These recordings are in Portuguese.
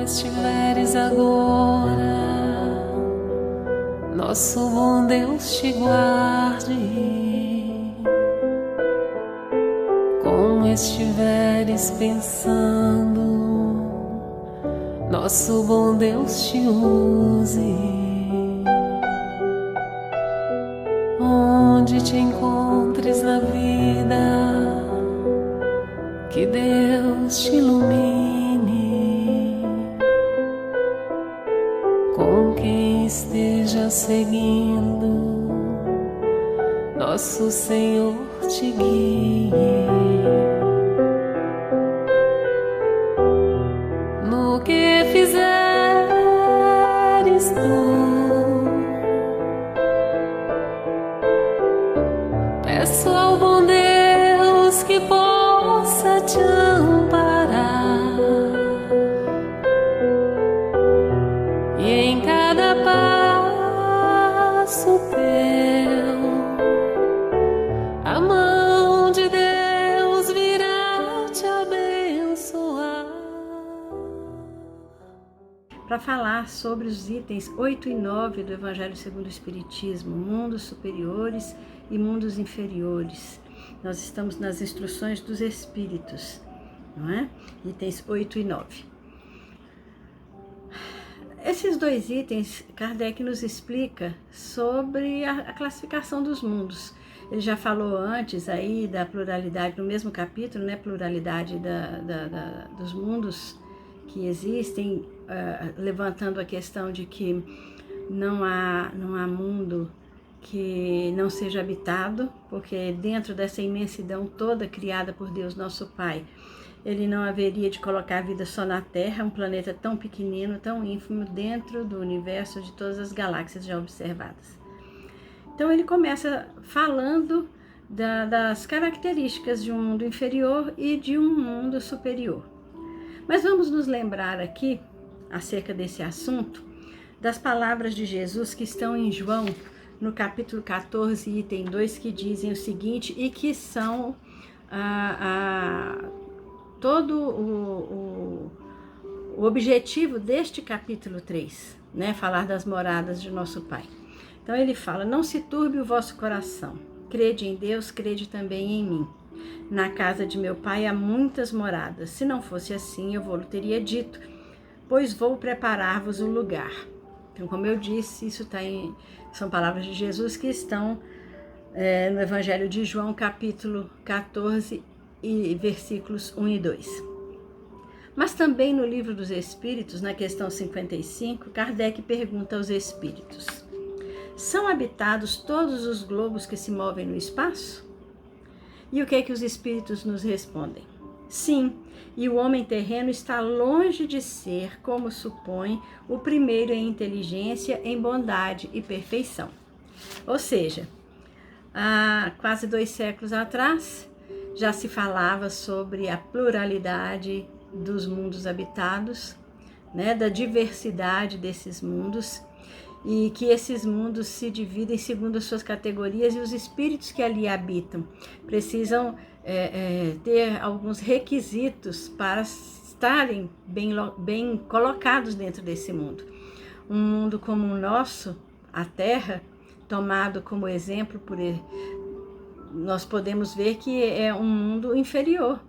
estiveres agora, nosso bom Deus te guarde. Como estiveres pensando, nosso bom Deus te use. Onde te encontres na vida, que Deus te ilumine. Com quem esteja seguindo, nosso Senhor te guie. No que fizeres tu, peço ao bom Deus que possa te amparar, e em cada passo teu a mão de Deus virá te abençoar. Para falar sobre os itens 8 e 9 do Evangelho segundo o Espiritismo, mundos superiores e mundos inferiores. Nós estamos nas instruções dos Espíritos, não é? Itens 8 e 9. Esses dois itens, Kardec nos explica sobre a classificação dos mundos. Ele já falou antes aí da pluralidade, no mesmo capítulo, né? Pluralidade dos mundos que existem, levantando a questão de que não há mundo que não seja habitado, porque dentro dessa imensidão toda criada por Deus nosso Pai, ele não haveria de colocar a vida só na Terra, um planeta tão pequenino, tão ínfimo, dentro do universo de todas as galáxias já observadas. Então ele começa falando das características de um mundo inferior e de um mundo superior. Mas vamos nos lembrar aqui, acerca desse assunto, das palavras de Jesus que estão em João, no capítulo 14, item 2, que dizem o seguinte, e que são todo o objetivo deste capítulo 3, né? Falar das moradas de nosso Pai. Então ele fala, não se turbe o vosso coração, crede em Deus, crede também em mim. Na casa de meu Pai há muitas moradas, se não fosse assim eu vou-lhe teria dito, pois vou preparar-vos um lugar. Então, como eu disse, são palavras de Jesus que estão no Evangelho de João, capítulo 14, e versículos 1 e 2. Mas também no Livro dos Espíritos, na questão 55, Kardec pergunta aos espíritos, são habitados todos os globos que se movem no espaço? E o que é que os espíritos nos respondem? Sim, e o homem terreno está longe de ser, como supõe, o primeiro em inteligência, em bondade e perfeição. Ou seja, há quase 2 séculos atrás, já se falava sobre a pluralidade dos mundos habitados, né, da diversidade desses mundos, e que esses mundos se dividem segundo as suas categorias, e os espíritos que ali habitam precisam ter alguns requisitos para estarem bem colocados dentro desse mundo. Um mundo como o nosso, a Terra, tomado como exemplo por ele, nós podemos ver que é um mundo inferior,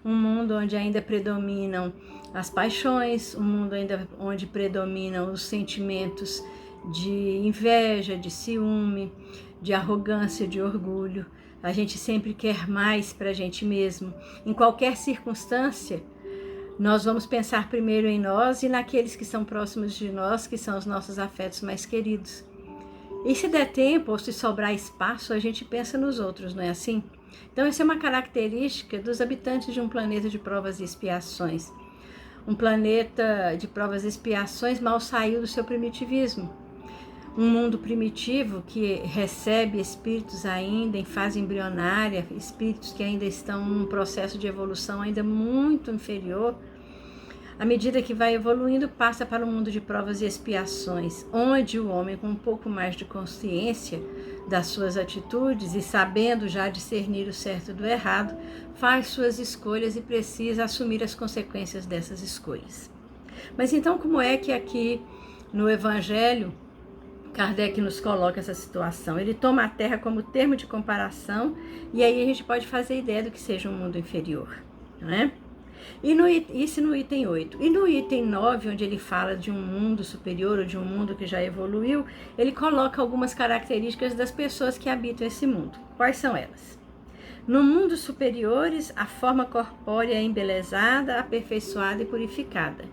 um mundo onde ainda predominam as paixões, um mundo ainda onde predominam os sentimentos de inveja, de ciúme, de arrogância, de orgulho. A gente sempre quer mais para a gente mesmo. Em qualquer circunstância, nós vamos pensar primeiro em nós e naqueles que são próximos de nós, que são os nossos afetos mais queridos. E se der tempo, ou se sobrar espaço, a gente pensa nos outros, não é assim? Então essa é uma característica dos habitantes de um planeta de provas e expiações. Um planeta de provas e expiações mal saiu do seu primitivismo. Um mundo primitivo que recebe espíritos ainda em fase embrionária, espíritos que ainda estão num processo de evolução ainda muito inferior. À medida que vai evoluindo, passa para um mundo de provas e expiações, onde o homem, com um pouco mais de consciência das suas atitudes e sabendo já discernir o certo do errado, faz suas escolhas e precisa assumir as consequências dessas escolhas. Mas então como é que aqui no Evangelho Kardec nos coloca essa situação? Ele toma a Terra como termo de comparação e aí a gente pode fazer ideia do que seja um mundo inferior, não é? Isso no item 8. E no item 9, onde ele fala de um mundo superior ou de um mundo que já evoluiu, ele coloca algumas características das pessoas que habitam esse mundo. Quais são elas? No mundo superiores, a forma corpórea é embelezada, aperfeiçoada e purificada.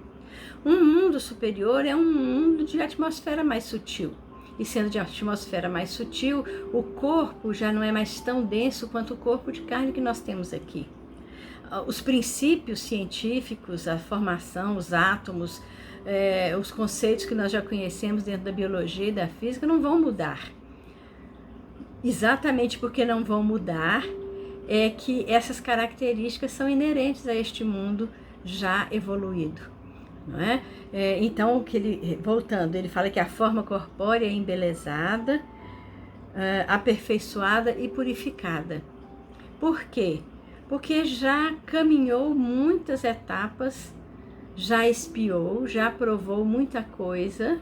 Um mundo superior é um mundo de atmosfera mais sutil. E sendo de atmosfera mais sutil, o corpo já não é mais tão denso quanto o corpo de carne que nós temos aqui. Os princípios científicos, a formação, os átomos, os conceitos que nós já conhecemos dentro da biologia e da física não vão mudar. Exatamente porque não vão mudar, é que essas características são inerentes a este mundo já evoluído, não é? Então, voltando, ele fala que a forma corpórea é embelezada, aperfeiçoada e purificada. Por quê? Porque já caminhou muitas etapas, já espiou, já provou muita coisa,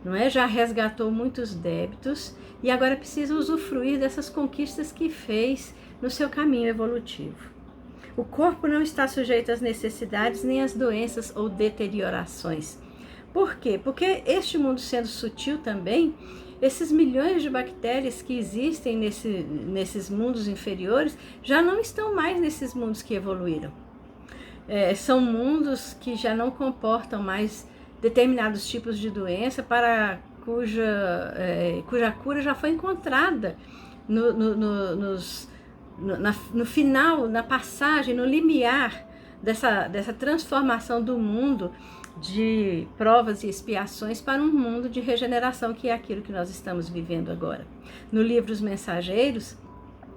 não é? Já resgatou muitos débitos e agora precisa usufruir dessas conquistas que fez no seu caminho evolutivo. O corpo não está sujeito às necessidades nem às doenças ou deteriorações. Por quê? Porque este mundo sendo sutil também, esses milhões de bactérias que existem nesses mundos inferiores já não estão mais nesses mundos que evoluíram. São mundos que já não comportam mais determinados tipos de doença para cuja cura já foi encontrada no final, na passagem, no limiar dessa transformação do mundo de provas e expiações para um mundo de regeneração, que é aquilo que nós estamos vivendo agora. No livro Os Mensageiros,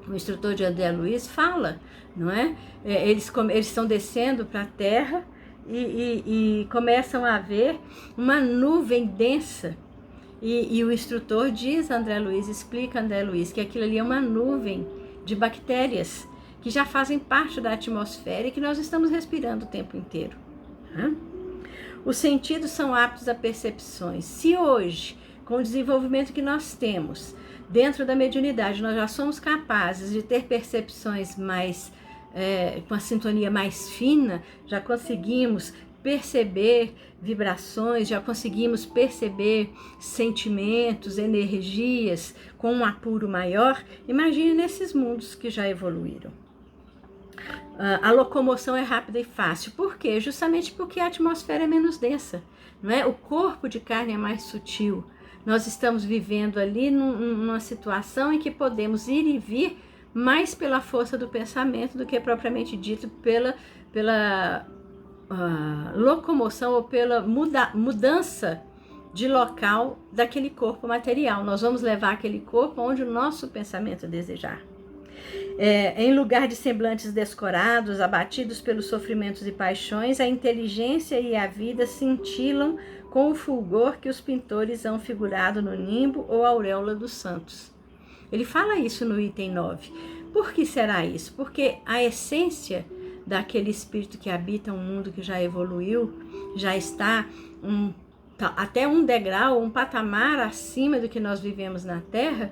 o instrutor de André Luiz fala, não é? Eles estão descendo para a Terra e começam a ver uma nuvem densa. E o instrutor diz, André Luiz, explica André Luiz, que aquilo ali é uma nuvem de bactérias que já fazem parte da atmosfera e que nós estamos respirando o tempo inteiro. Os sentidos são aptos a percepções. Se hoje, com o desenvolvimento que nós temos, dentro da mediunidade, nós já somos capazes de ter percepções mais, com a sintonia mais fina, já conseguimos perceber vibrações, já conseguimos perceber sentimentos, energias com um apuro maior. Imagine nesses mundos que já evoluíram. A locomoção é rápida e fácil. Por quê? Justamente porque a atmosfera é menos densa, não é? O corpo de carne é mais sutil. Nós estamos vivendo ali numa situação em que podemos ir e vir mais pela força do pensamento do que propriamente dito pela locomoção ou pela mudança de local daquele corpo material. Nós vamos levar aquele corpo onde o nosso pensamento desejar. Em lugar de semblantes descorados, abatidos pelos sofrimentos e paixões, a inteligência e a vida cintilam com o fulgor que os pintores hão figurado no nimbo ou auréola dos santos. Ele fala isso no item 9. Por que será isso? Porque a essência daquele espírito que habita um mundo que já evoluiu, já está até um degrau, um patamar acima do que nós vivemos na Terra,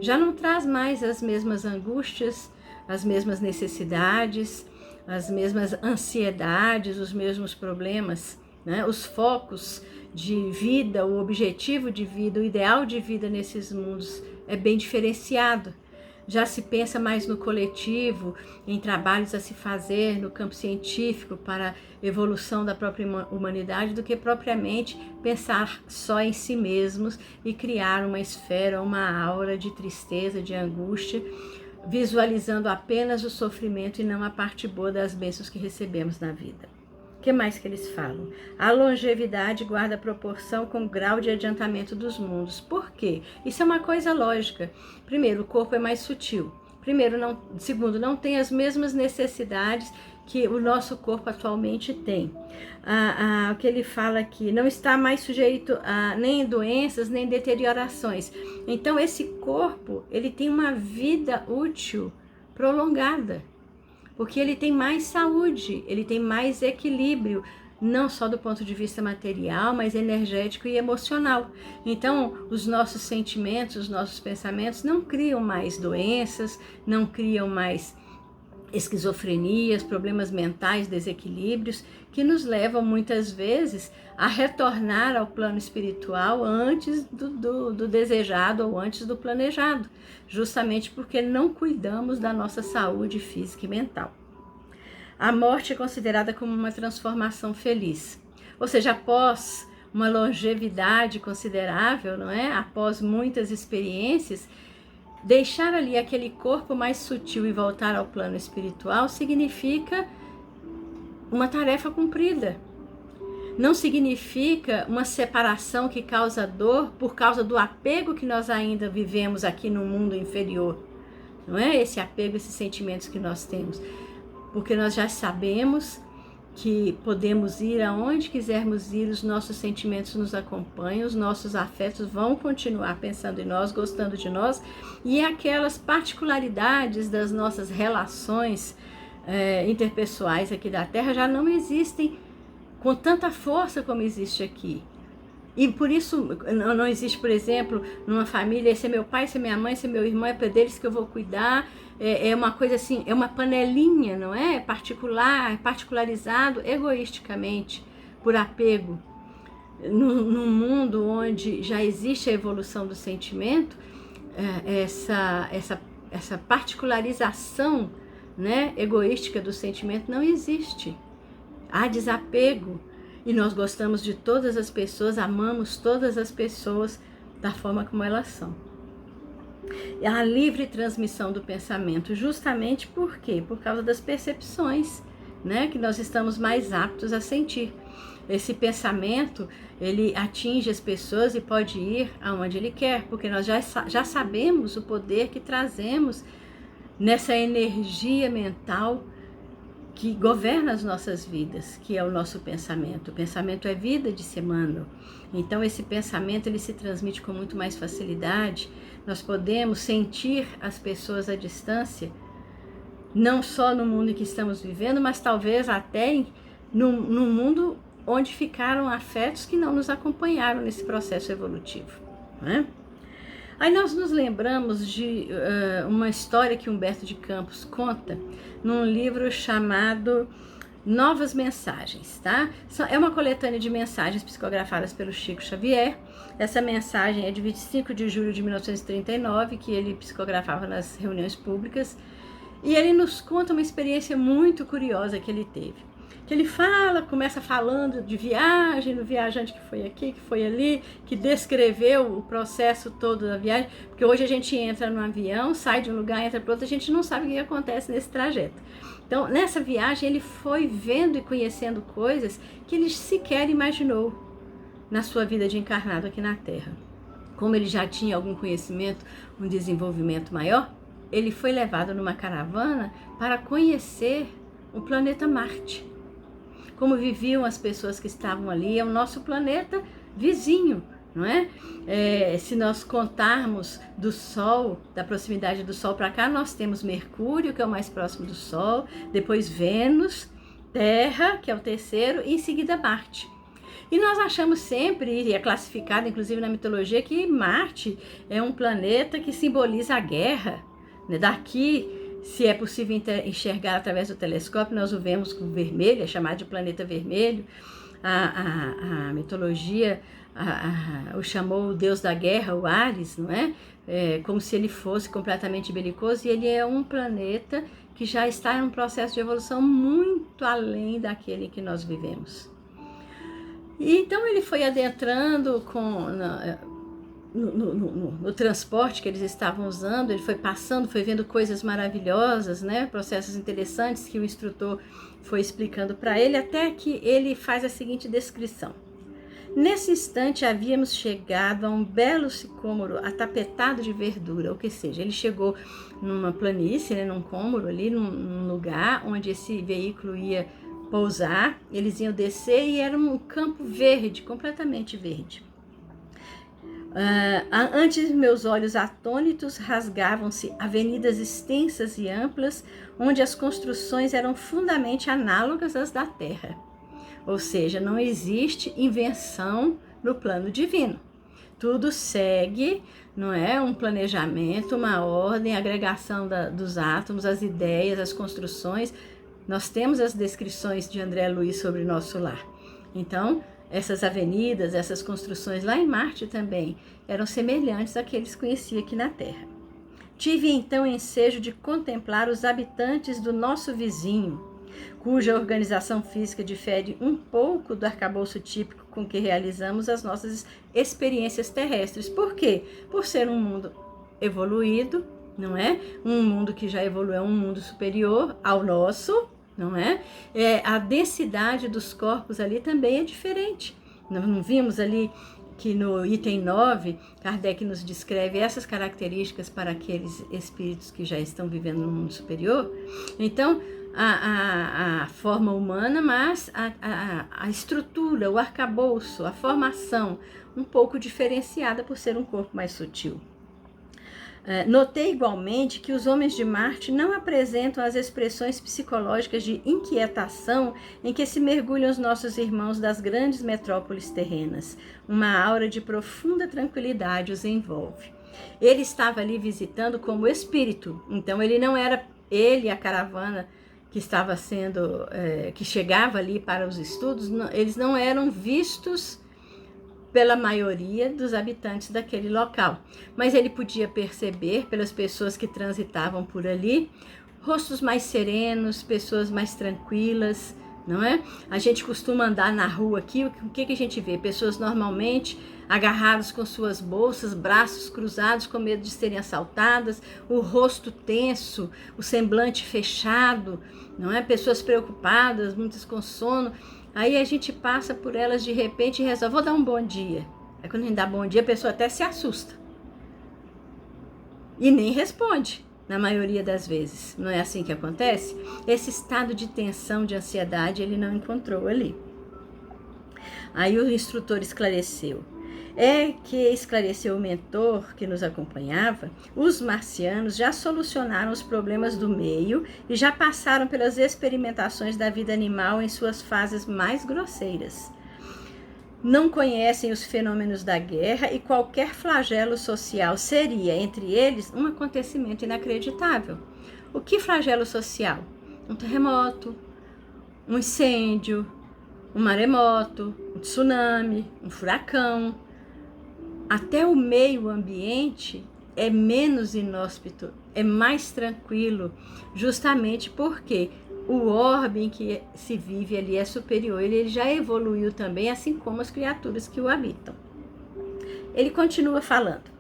já não traz mais as mesmas angústias, as mesmas necessidades, as mesmas ansiedades, os mesmos problemas, né? Os focos de vida, o objetivo de vida, o ideal de vida nesses mundos é bem diferenciado. Já se pensa mais no coletivo, em trabalhos a se fazer no campo científico para a evolução da própria humanidade, do que propriamente pensar só em si mesmos e criar uma esfera, uma aura de tristeza, de angústia, visualizando apenas o sofrimento e não a parte boa das bênçãos que recebemos na vida. O que mais que eles falam? A longevidade guarda proporção com o grau de adiantamento dos mundos. Por quê? Isso é uma coisa lógica. Primeiro, o corpo é mais sutil. Segundo, não tem as mesmas necessidades que o nosso corpo atualmente tem. O que ele fala aqui, não está mais sujeito a nem doenças, nem deteriorações. Então, esse corpo, ele tem uma vida útil prolongada. Porque ele tem mais saúde, ele tem mais equilíbrio não só do ponto de vista material, mas energético e emocional. Então, os nossos sentimentos, os nossos pensamentos não criam mais doenças, não criam mais esquizofrenias, problemas mentais, desequilíbrios, que nos levam muitas vezes a retornar ao plano espiritual antes do desejado ou antes do planejado, justamente porque não cuidamos da nossa saúde física e mental. A morte é considerada como uma transformação feliz, ou seja, após uma longevidade considerável, não é? Após muitas experiências, deixar ali aquele corpo mais sutil e voltar ao plano espiritual significa uma tarefa cumprida. Não significa uma separação que causa dor por causa do apego que nós ainda vivemos aqui no mundo inferior. Não é esse apego, esses sentimentos que nós temos. Porque nós já sabemos que podemos ir aonde quisermos ir, os nossos sentimentos nos acompanham, os nossos afetos vão continuar pensando em nós, gostando de nós, e aquelas particularidades das nossas relações interpessoais aqui da Terra já não existem com tanta força como existe aqui. E por isso não existe, por exemplo, numa família, esse é meu pai, esse é minha mãe, esse é meu irmão, é para deles que eu vou cuidar. É uma coisa assim, é uma panelinha, não é? Particular, particularizado egoisticamente, por apego. Num mundo onde já existe a evolução do sentimento, essa particularização, né, egoística do sentimento não existe. Há desapego. E nós gostamos de todas as pessoas, amamos todas as pessoas da forma como elas são. E a livre transmissão do pensamento, justamente por quê? Por causa das percepções, né, que nós estamos mais aptos a sentir. Esse pensamento, ele atinge as pessoas e pode ir aonde ele quer, porque nós já sabemos o poder que trazemos nessa energia mental que governa as nossas vidas, que é o nosso pensamento. O pensamento é vida, disse Emmanuel. Então esse pensamento ele se transmite com muito mais facilidade. Nós podemos sentir as pessoas à distância, não só no mundo em que estamos vivendo, mas talvez até no mundo onde ficaram afetos que não nos acompanharam nesse processo evolutivo, né? Aí nós nos lembramos de uma história que Humberto de Campos conta num livro chamado Novas Mensagens, tá? É uma coletânea de mensagens psicografadas pelo Chico Xavier. Essa mensagem é de 25 de julho de 1939, que ele psicografava nas reuniões públicas. E ele nos conta uma experiência muito curiosa que ele teve. Que ele começa falando de viagem, do viajante que foi aqui, que foi ali, que descreveu o processo todo da viagem, porque hoje a gente entra no avião, sai de um lugar, entra para outro, a gente não sabe o que acontece nesse trajeto. Então, nessa viagem, ele foi vendo e conhecendo coisas que ele sequer imaginou na sua vida de encarnado aqui na Terra. Como ele já tinha algum conhecimento, um desenvolvimento maior, ele foi levado numa caravana para conhecer o planeta Marte. Como viviam as pessoas que estavam ali, é o nosso planeta vizinho, não é? Se nós contarmos do Sol, da proximidade do Sol para cá, nós temos Mercúrio, que é o mais próximo do Sol, depois Vênus, Terra, que é o terceiro, e em seguida Marte. E nós achamos sempre, e é classificado inclusive na mitologia, que Marte é um planeta que simboliza a guerra, né? Daqui, se é possível enxergar através do telescópio, nós o vemos com vermelho, é chamado de planeta vermelho. A mitologia o chamou o deus da guerra, o Ares, não é? Como se ele fosse completamente belicoso, e ele é um planeta que já está em um processo de evolução muito além daquele que nós vivemos. E então ele foi adentrando no transporte que eles estavam usando, ele foi passando, foi vendo coisas maravilhosas, né? Processos interessantes que o instrutor foi explicando para ele, até que ele faz a seguinte descrição. Nesse instante havíamos chegado a um belo sicômoro atapetado de verdura, ou que seja, ele chegou numa planície, né, num cômoro ali, num lugar onde esse veículo ia pousar, eles iam descer e era um campo verde, completamente verde. Antes meus olhos atônitos rasgavam-se avenidas extensas e amplas, onde as construções eram fundamente análogas às da terra. Ou seja, não existe invenção no plano divino. Tudo segue, não é, um planejamento, uma ordem, agregação dos átomos, as ideias, as construções. Nós temos as descrições de André Luiz sobre nosso lar. Então, essas avenidas, essas construções lá em Marte também eram semelhantes àqueles que conhecia aqui na Terra. Tive então ensejo de contemplar os habitantes do nosso vizinho, cuja organização física difere um pouco do arcabouço típico com que realizamos as nossas experiências terrestres. Por quê? Por ser um mundo evoluído, não é? Um mundo que já evoluiu, um mundo superior ao nosso, não é? A densidade dos corpos ali também é diferente. Nós não vimos ali que no item 9, Kardec nos descreve essas características para aqueles espíritos que já estão vivendo no mundo superior? Então, a forma humana, mas a estrutura, o arcabouço, a formação um pouco diferenciada por ser um corpo mais sutil. Notei igualmente que os homens de Marte não apresentam as expressões psicológicas de inquietação em que se mergulham os nossos irmãos das grandes metrópoles terrenas. Uma aura de profunda tranquilidade os envolve. Ele estava ali visitando como espírito, então ele não era a caravana que estava sendo, que chegava ali para os estudos, eles não eram vistos pela maioria dos habitantes daquele local. Mas ele podia perceber, pelas pessoas que transitavam por ali, rostos mais serenos, pessoas mais tranquilas, não é? A gente costuma andar na rua aqui, o que a gente vê? Pessoas normalmente agarradas com suas bolsas, braços cruzados com medo de serem assaltadas, o rosto tenso, o semblante fechado, não é? Pessoas preocupadas, muitas com sono. Aí a gente passa por elas de repente e resolve, vou dar um bom dia. Aí quando a gente dá bom dia, a pessoa até se assusta. E nem responde, na maioria das vezes. Não é assim que acontece? Esse estado de tensão, de ansiedade, ele não encontrou ali. Aí o instrutor esclareceu. Esclareceu o mentor que nos acompanhava, os marcianos já solucionaram os problemas do meio e já passaram pelas experimentações da vida animal em suas fases mais grosseiras. Não conhecem os fenômenos da guerra e qualquer flagelo social seria, entre eles, um acontecimento inacreditável. O que flagelo social? Um terremoto, um incêndio, um maremoto, um tsunami, um furacão. Até o meio ambiente é menos inóspito, é mais tranquilo, justamente porque o orbe em que se vive ali é superior, ele já evoluiu também, assim como as criaturas que o habitam. Ele continua falando.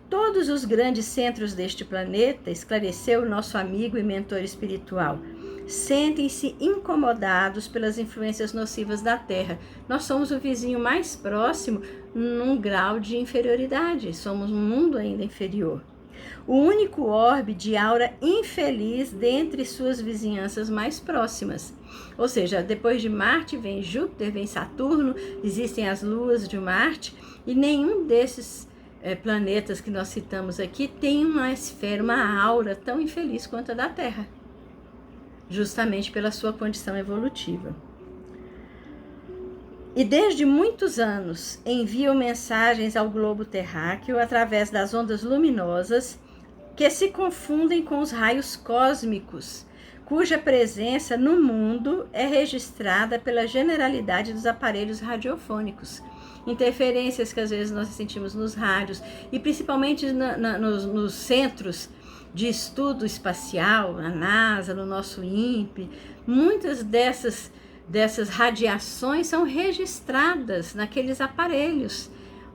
Todos os grandes centros deste planeta, esclareceu o nosso amigo e mentor espiritual, sentem-se incomodados pelas influências nocivas da Terra. Nós somos o vizinho mais próximo num grau de inferioridade, somos um mundo ainda inferior. O único orbe de aura infeliz dentre suas vizinhanças mais próximas. Ou seja, depois de Marte vem Júpiter, vem Saturno, existem as luas de Marte, e nenhum desses planetas que nós citamos aqui tem uma esfera, uma aura tão infeliz quanto a da Terra, justamente pela sua condição evolutiva. E desde muitos anos enviam mensagens ao globo terráqueo através das ondas luminosas que se confundem com os raios cósmicos, cuja presença no mundo é registrada pela generalidade dos aparelhos radiofônicos. Interferências que às vezes nós sentimos nos rádios e principalmente nos centros de estudo espacial, na NASA, no nosso INPE, muitas dessas radiações são registradas naqueles aparelhos,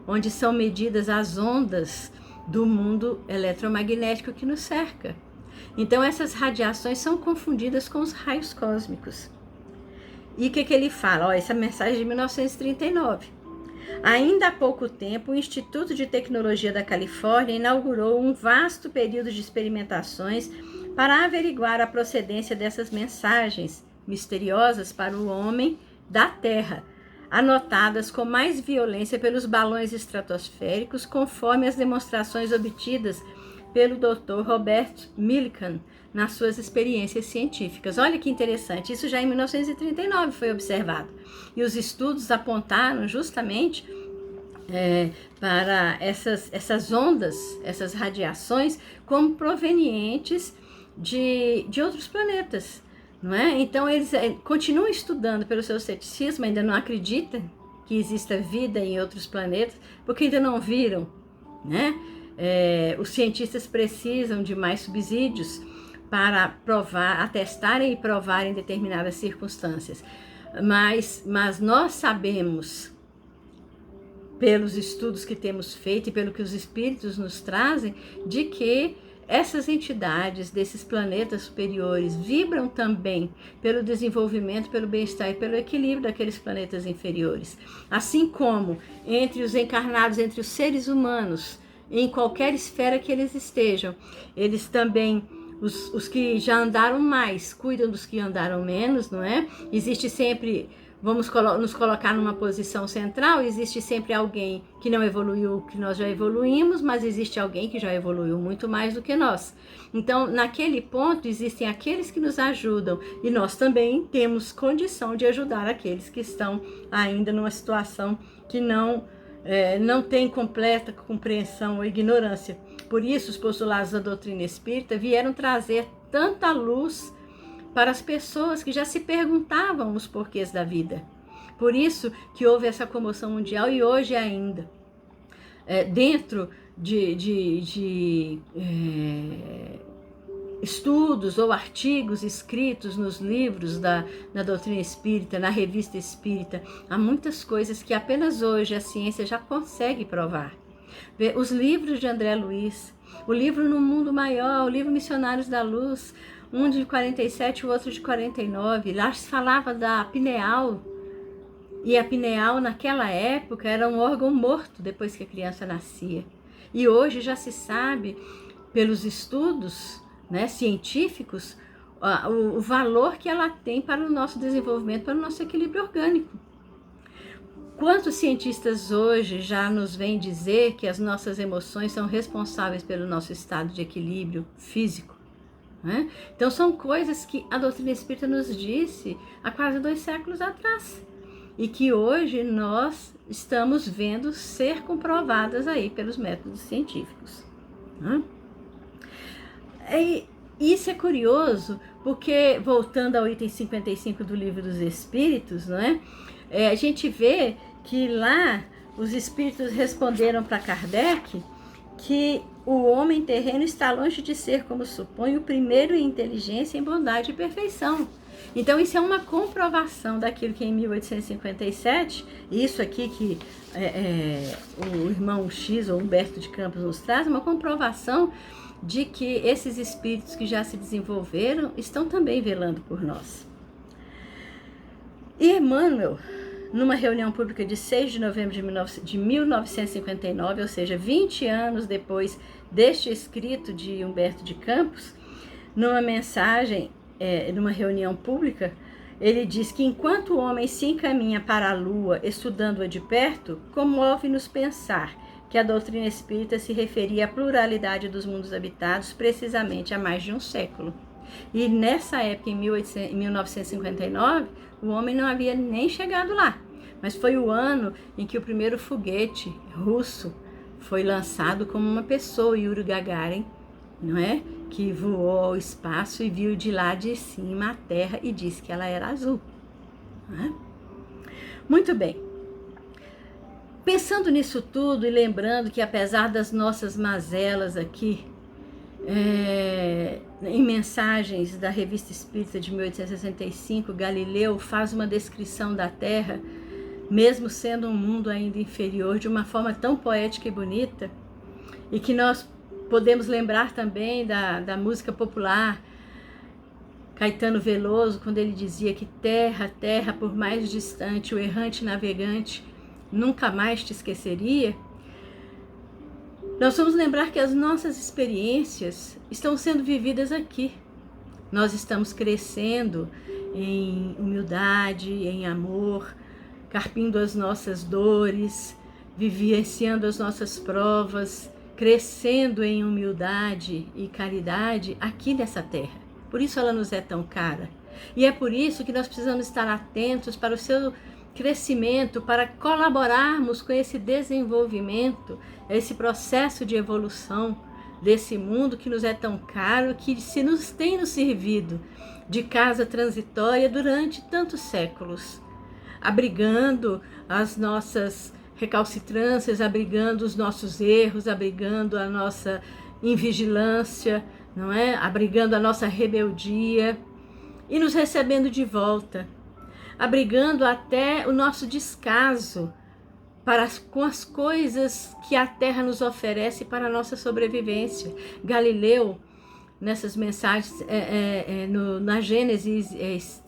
onde são medidas as ondas do mundo eletromagnético que nos cerca. Então essas radiações são confundidas com os raios cósmicos. E o que ele fala? Essa mensagem de 1939. Ainda há pouco tempo, o Instituto de Tecnologia da Califórnia inaugurou um vasto período de experimentações para averiguar a procedência dessas mensagens misteriosas para o homem da Terra, anotadas com mais violência pelos balões estratosféricos, conforme as demonstrações obtidas pelo Dr. Robert Millikan nas suas experiências científicas. Olha que interessante, isso já em 1939 foi observado. E os estudos apontaram justamente para essas ondas, essas radiações, como provenientes de outros planetas, não é? Então eles continuam estudando pelo seu ceticismo, ainda não acreditam que exista vida em outros planetas, porque ainda não viram, né? Os cientistas precisam de mais subsídios para provar, atestarem e provarem determinadas circunstâncias. Mas nós sabemos, pelos estudos que temos feito e pelo que os espíritos nos trazem, de que essas entidades desses planetas superiores vibram também pelo desenvolvimento, pelo bem-estar e pelo equilíbrio daqueles planetas inferiores. Assim como entre os encarnados, entre os seres humanos, em qualquer esfera que eles estejam, eles também, os que já andaram mais, cuidam dos que andaram menos, não é? Existe sempre, vamos nos colocar numa posição central, existe sempre alguém que não evoluiu, que nós já evoluímos, mas existe alguém que já evoluiu muito mais do que nós. Então, naquele ponto, existem aqueles que nos ajudam e nós também temos condição de ajudar aqueles que estão ainda numa situação que não tem completa compreensão ou ignorância. Por isso, os postulados da doutrina espírita vieram trazer tanta luz para as pessoas que já se perguntavam os porquês da vida. Por isso que houve essa comoção mundial e hoje ainda, dentro de estudos ou artigos escritos nos livros da doutrina espírita, na revista espírita, há muitas coisas que apenas hoje a ciência já consegue provar. Os livros de André Luiz, o livro No Mundo Maior, o livro Missionários da Luz, um de 47, o outro de 49, lá se falava da pineal, e a pineal naquela época era um órgão morto depois que a criança nascia. E hoje já se sabe, pelos estudos, né, científicos, o valor que ela tem para o nosso desenvolvimento, para o nosso equilíbrio orgânico. Quantos cientistas hoje já nos vêm dizer que as nossas emoções são responsáveis pelo nosso estado de equilíbrio físico? Né? Então são coisas que a doutrina espírita nos disse há quase 2 séculos atrás e que hoje nós estamos vendo ser comprovadas aí pelos métodos científicos. Né? E isso é curioso porque, voltando ao item 55 do Livro dos Espíritos, não é? A gente vê que lá os espíritos responderam para Kardec que o homem terreno está longe de ser, como supõe, o primeiro em inteligência, em bondade e perfeição. Então isso é uma comprovação daquilo que em 1857, isso aqui que o irmão X, ou Humberto de Campos, nos traz, uma comprovação de que esses espíritos que já se desenvolveram estão também velando por nós. E Emmanuel, numa reunião pública de 6 de novembro de 1959, ou seja, 20 anos depois deste escrito de Humberto de Campos, numa mensagem, numa reunião pública, ele diz que enquanto o homem se encaminha para a Lua, estudando-a de perto, comove-nos pensar que a doutrina espírita se referia à pluralidade dos mundos habitados precisamente há mais de um século. E nessa época, em 1959, o homem não havia nem chegado lá. Mas foi o ano em que o primeiro foguete russo foi lançado como uma pessoa, Yuri Gagarin, não é? Que voou ao espaço e viu de lá de cima a Terra e disse que ela era azul. Não é? Muito bem. Pensando nisso tudo e lembrando que apesar das nossas mazelas aqui, em mensagens da Revista Espírita de 1865, Galileu faz uma descrição da Terra, mesmo sendo um mundo ainda inferior, de uma forma tão poética e bonita, e que nós podemos lembrar também da música popular, Caetano Veloso, quando ele dizia que terra, terra, por mais distante, o errante navegante nunca mais te esqueceria. Nós vamos lembrar que as nossas experiências estão sendo vividas aqui. Nós estamos crescendo em humildade, em amor, carpindo as nossas dores, vivenciando as nossas provas, crescendo em humildade e caridade aqui nessa terra. Por isso ela nos é tão cara. E é por isso que nós precisamos estar atentos para o seu crescimento, para colaborarmos com esse desenvolvimento, esse processo de evolução desse mundo que nos é tão caro, que se nos tem nos servido de casa transitória durante tantos séculos, abrigando as nossas recalcitrâncias, abrigando os nossos erros, abrigando a nossa invigilância, não é? Abrigando a nossa rebeldia e nos recebendo de volta, abrigando até o nosso descaso com as coisas que a terra nos oferece para a nossa sobrevivência. Galileu, nessas mensagens, na Gênesis,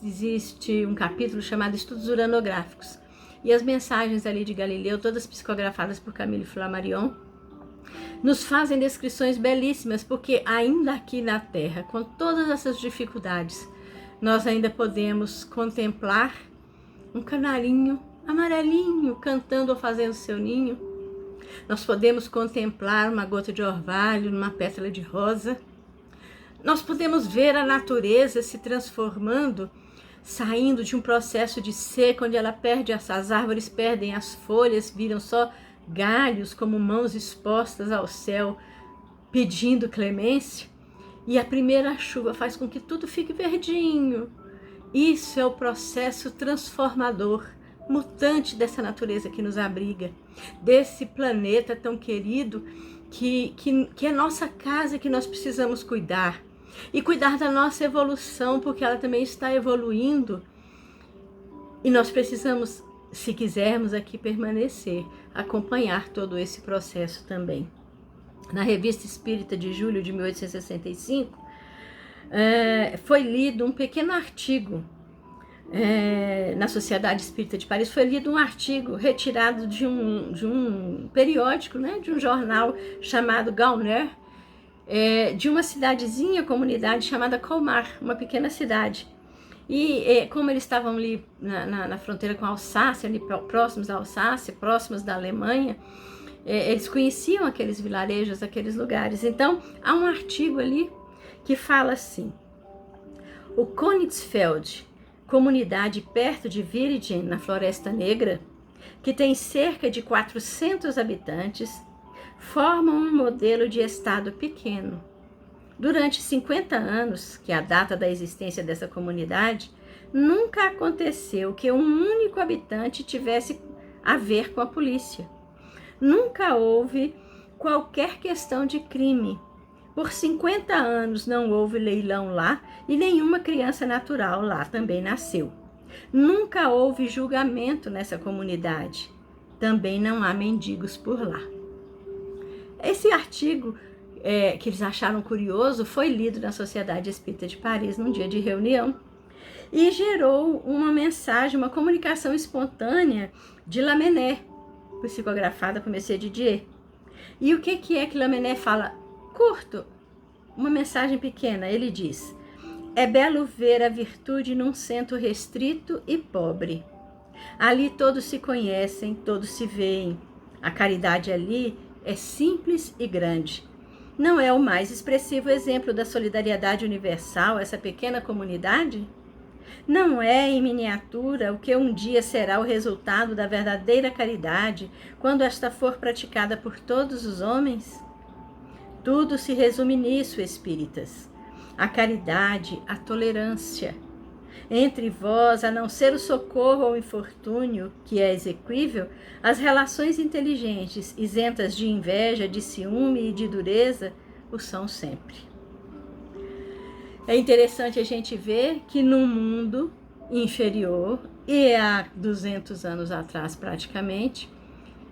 existe um capítulo chamado Estudos Uranográficos. E as mensagens ali de Galileu, todas psicografadas por Camille Flammarion, nos fazem descrições belíssimas, porque ainda aqui na Terra, com todas essas dificuldades, nós ainda podemos contemplar um canarinho amarelinho cantando ou fazendo seu ninho. Nós podemos contemplar uma gota de orvalho numa pétala de rosa. Nós podemos ver a natureza se transformando, saindo de um processo de seca, onde ela perde, as árvores perdem as folhas, viram só galhos como mãos expostas ao céu, pedindo clemência. E a primeira chuva faz com que tudo fique verdinho. Isso é o processo transformador, mutante dessa natureza que nos abriga, desse planeta tão querido, que é nossa casa, que nós precisamos cuidar. E cuidar da nossa evolução, porque ela também está evoluindo. E nós precisamos, se quisermos aqui permanecer, acompanhar todo esse processo também. Na Revista Espírita de julho de 1865, foi lido um pequeno artigo, na Sociedade Espírita de Paris, foi lido um artigo retirado de um periódico, né, de um jornal chamado Gauner, de uma cidadezinha, comunidade chamada Colmar, uma pequena cidade. E como eles estavam ali na fronteira com a Alsácia, ali próximos da Alsácia, próximos da Alemanha, eles conheciam aqueles vilarejos, aqueles lugares. Então, há um artigo ali que fala assim: o Königsfeld, comunidade perto de Virgin, na Floresta Negra, que tem cerca de 400 habitantes, formam um modelo de estado pequeno. Durante 50 anos, que é a data da existência dessa comunidade, nunca aconteceu que um único habitante tivesse a ver com a polícia. Nunca houve qualquer questão de crime. Por 50 anos não houve leilão lá e nenhuma criança natural lá também nasceu. Nunca houve julgamento nessa comunidade. Também não há mendigos por lá. Esse artigo, que eles acharam curioso, foi lido na Sociedade Espírita de Paris num dia de reunião e gerou uma mensagem, uma comunicação espontânea de Lamennais, psicografada por Messier Didier. E o que é que Lamennais fala? Curto, uma mensagem pequena. Ele diz: é belo ver a virtude num centro restrito e pobre. Ali todos se conhecem, todos se veem. A caridade ali é simples e grande. Não é o mais expressivo exemplo da solidariedade universal essa pequena comunidade? Não é, em miniatura, o que um dia será o resultado da verdadeira caridade, quando esta for praticada por todos os homens? Tudo se resume nisso, espíritas: a caridade, a tolerância. Entre vós, a não ser o socorro ao infortúnio, que é exequível, as relações inteligentes, isentas de inveja, de ciúme e de dureza, o são sempre. É interessante a gente ver que num mundo inferior, e há 200 anos atrás praticamente,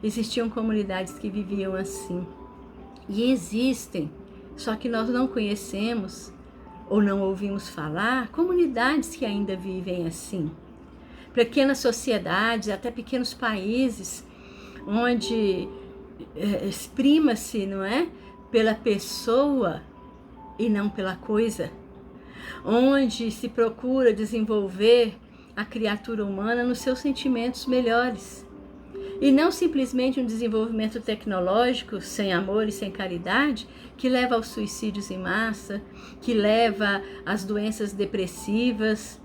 existiam comunidades que viviam assim. E existem, só que nós não conhecemos ou não ouvimos falar, comunidades que ainda vivem assim. Pequenas sociedades, até pequenos países, onde exprima-se, não é, pela pessoa e não pela coisa. Onde se procura desenvolver a criatura humana nos seus sentimentos melhores. E não simplesmente um desenvolvimento tecnológico sem amor e sem caridade que leva aos suicídios em massa, que leva às doenças depressivas.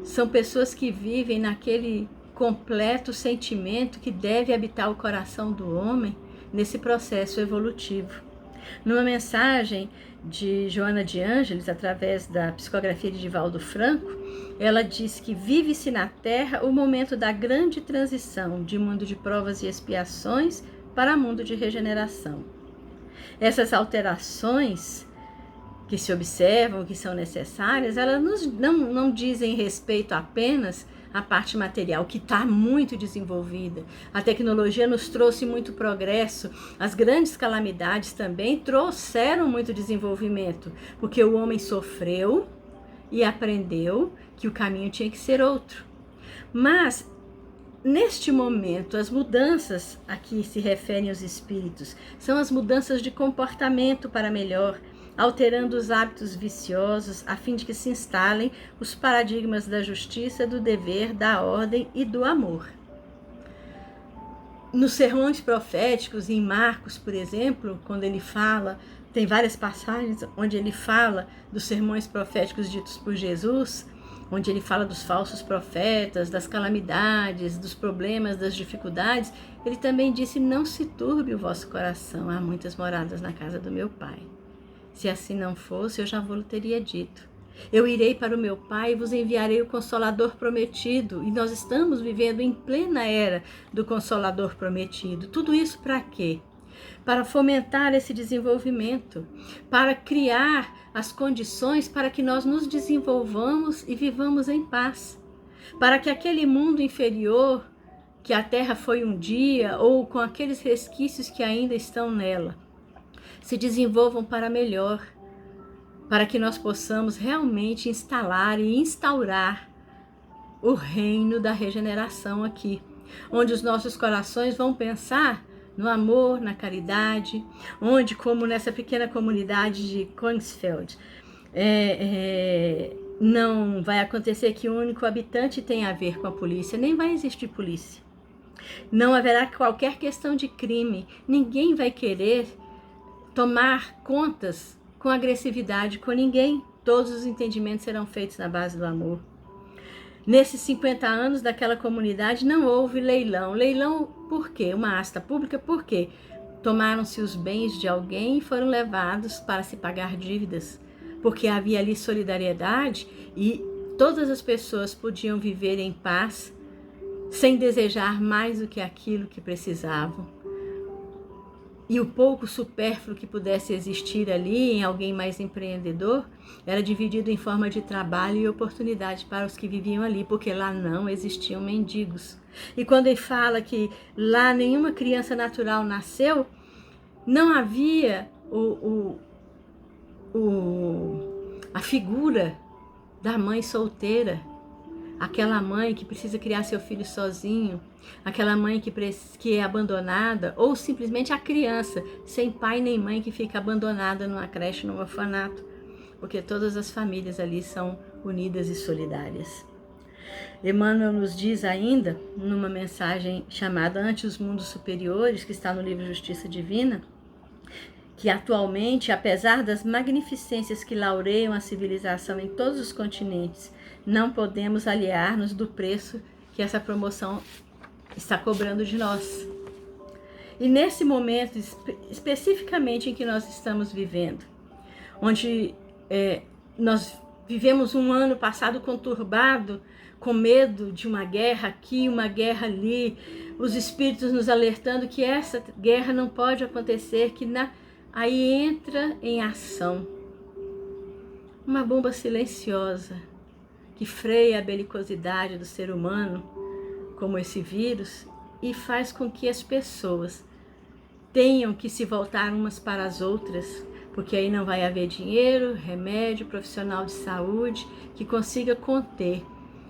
São pessoas que vivem naquele completo sentimento que deve habitar o coração do homem nesse processo evolutivo. Numa mensagem de Joana de Ângeles, através da psicografia de Divaldo Franco, ela diz que vive-se na Terra o momento da grande transição de mundo de provas e expiações para mundo de regeneração. Essas alterações que se observam, que são necessárias, elas não dizem respeito apenas à parte material, que está muito desenvolvida. A tecnologia nos trouxe muito progresso, as grandes calamidades também trouxeram muito desenvolvimento, porque o homem sofreu e aprendeu que o caminho tinha que ser outro. Mas, neste momento, as mudanças a que se referem os espíritos são as mudanças de comportamento para melhor, alterando os hábitos viciosos a fim de que se instalem os paradigmas da justiça, do dever, da ordem e do amor. Nos sermões proféticos, em Marcos, por exemplo, quando ele fala, tem várias passagens onde ele fala dos sermões proféticos ditos por Jesus, onde ele fala dos falsos profetas, das calamidades, dos problemas, das dificuldades. Ele também disse: não se turbe o vosso coração, há muitas moradas na casa do meu Pai. Se assim não fosse, eu já vos teria dito. Eu irei para o meu Pai e vos enviarei o Consolador prometido. E nós estamos vivendo em plena era do Consolador prometido. Tudo isso para quê? Para fomentar esse desenvolvimento, para criar as condições para que nós nos desenvolvamos e vivamos em paz. Para que aquele mundo inferior, que a Terra foi um dia, ou com aqueles resquícios que ainda estão nela, se desenvolvam para melhor, para que nós possamos realmente instalar e instaurar o reino da regeneração aqui, onde os nossos corações vão pensar no amor, na caridade, onde, como nessa pequena comunidade de Kongsfeld, não vai acontecer que o único habitante tenha a ver com a polícia, nem vai existir polícia. Não haverá qualquer questão de crime, ninguém vai querer tomar contas com agressividade com ninguém. Todos os entendimentos serão feitos na base do amor. Nesses 50 anos daquela comunidade não houve leilão. Leilão por quê? Uma asta pública por quê? Tomaram-se os bens de alguém e foram levados para se pagar dívidas. Porque havia ali solidariedade e todas as pessoas podiam viver em paz sem desejar mais do que aquilo que precisavam. E o pouco supérfluo que pudesse existir ali em alguém mais empreendedor era dividido em forma de trabalho e oportunidade para os que viviam ali, porque lá não existiam mendigos. E quando ele fala que lá nenhuma criança natural nasceu, não havia a figura da mãe solteira, aquela mãe que precisa criar seu filho sozinho, aquela mãe que é abandonada, ou simplesmente a criança sem pai nem mãe que fica abandonada numa creche, num orfanato, porque todas as famílias ali são unidas e solidárias. Emmanuel nos diz ainda, numa mensagem chamada Ante os Mundos Superiores, que está no livro Justiça Divina, que atualmente, apesar das magnificências que laureiam a civilização em todos os continentes, não podemos aliar-nos do preço que essa promoção está cobrando de nós. E nesse momento, especificamente em que nós estamos vivendo, onde nós vivemos um ano passado conturbado, com medo de uma guerra aqui, uma guerra ali, os espíritos nos alertando que essa guerra não pode acontecer, que aí entra em ação uma bomba silenciosa que freia a belicosidade do ser humano, como esse vírus, e faz com que as pessoas tenham que se voltar umas para as outras, porque aí não vai haver dinheiro, remédio, profissional de saúde que consiga conter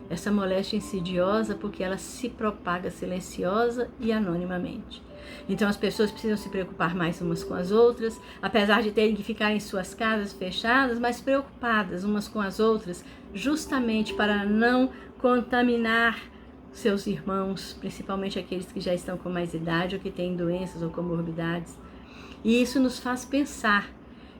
essa moléstia insidiosa, porque ela se propaga silenciosa e anonimamente. Então as pessoas precisam se preocupar mais umas com as outras, apesar de terem que ficar em suas casas fechadas, mas preocupadas umas com as outras, justamente para não contaminar seus irmãos, principalmente aqueles que já estão com mais idade ou que têm doenças ou comorbidades. E isso nos faz pensar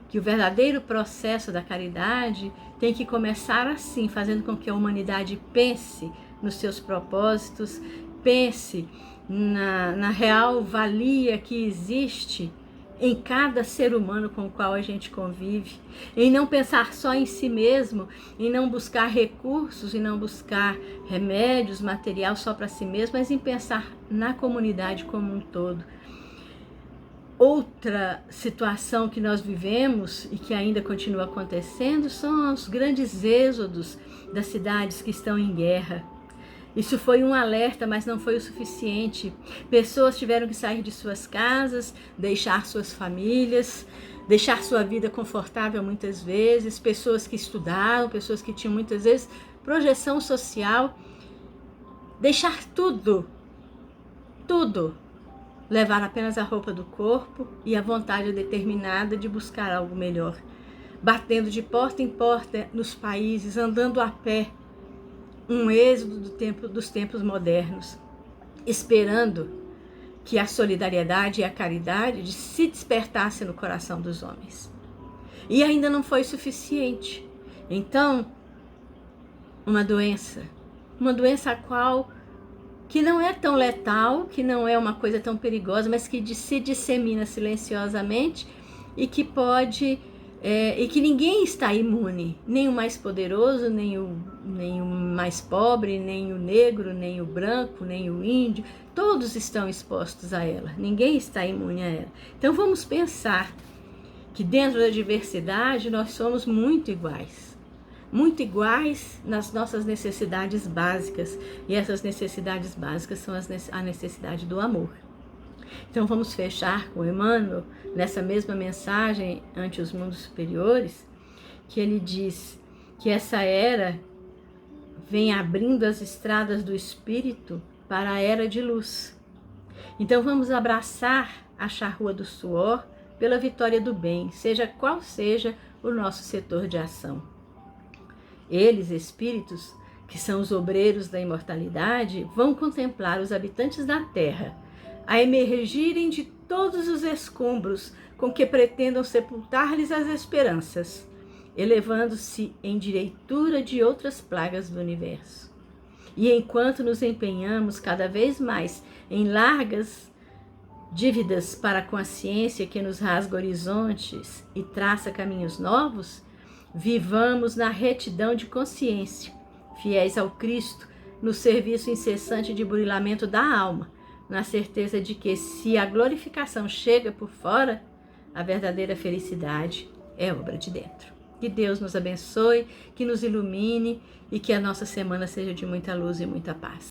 que o verdadeiro processo da caridade tem que começar assim, fazendo com que a humanidade pense nos seus propósitos, pense na real valia que existe em cada ser humano com o qual a gente convive, em não pensar só em si mesmo, em não buscar recursos, em não buscar remédios, material só para si mesmo, mas em pensar na comunidade como um todo. Outra situação que nós vivemos e que ainda continua acontecendo são os grandes êxodos das cidades que estão em guerra. Isso foi um alerta, mas não foi o suficiente. Pessoas tiveram que sair de suas casas, deixar suas famílias, deixar sua vida confortável muitas vezes, pessoas que estudaram, pessoas que tinham muitas vezes projeção social, deixar tudo, levar apenas a roupa do corpo e a vontade determinada de buscar algo melhor, batendo de porta em porta nos países, andando a pé, um êxodo dos tempos modernos, esperando que a solidariedade e a caridade se despertassem no coração dos homens. E ainda não foi suficiente. Então, uma doença a qual que não é tão letal, que não é uma coisa tão perigosa, mas que se dissemina silenciosamente e que pode e que ninguém está imune, nem o mais poderoso, nem o mais pobre, nem o negro, nem o branco, nem o índio, todos estão expostos a ela, ninguém está imune a ela. Então vamos pensar que dentro da diversidade nós somos muito iguais nas nossas necessidades básicas, e essas necessidades básicas são a necessidade do amor. Então vamos fechar com Emmanuel, nessa mesma mensagem ante os mundos superiores, que ele diz que essa era vem abrindo as estradas do Espírito para a era de luz. Então vamos abraçar a charrua do suor pela vitória do bem, seja qual seja o nosso setor de ação. Eles, espíritos, que são os obreiros da imortalidade, vão contemplar os habitantes da terra a emergirem de todos os escombros com que pretendam sepultar-lhes as esperanças, elevando-se em direitura de outras plagas do universo. E enquanto nos empenhamos cada vez mais em largas dívidas para com a ciência que nos rasga horizontes e traça caminhos novos, vivamos na retidão de consciência, fiéis ao Cristo, no serviço incessante de burilamento da alma, na certeza de que, se a glorificação chega por fora, a verdadeira felicidade é obra de dentro. Que Deus nos abençoe, que nos ilumine e que a nossa semana seja de muita luz e muita paz.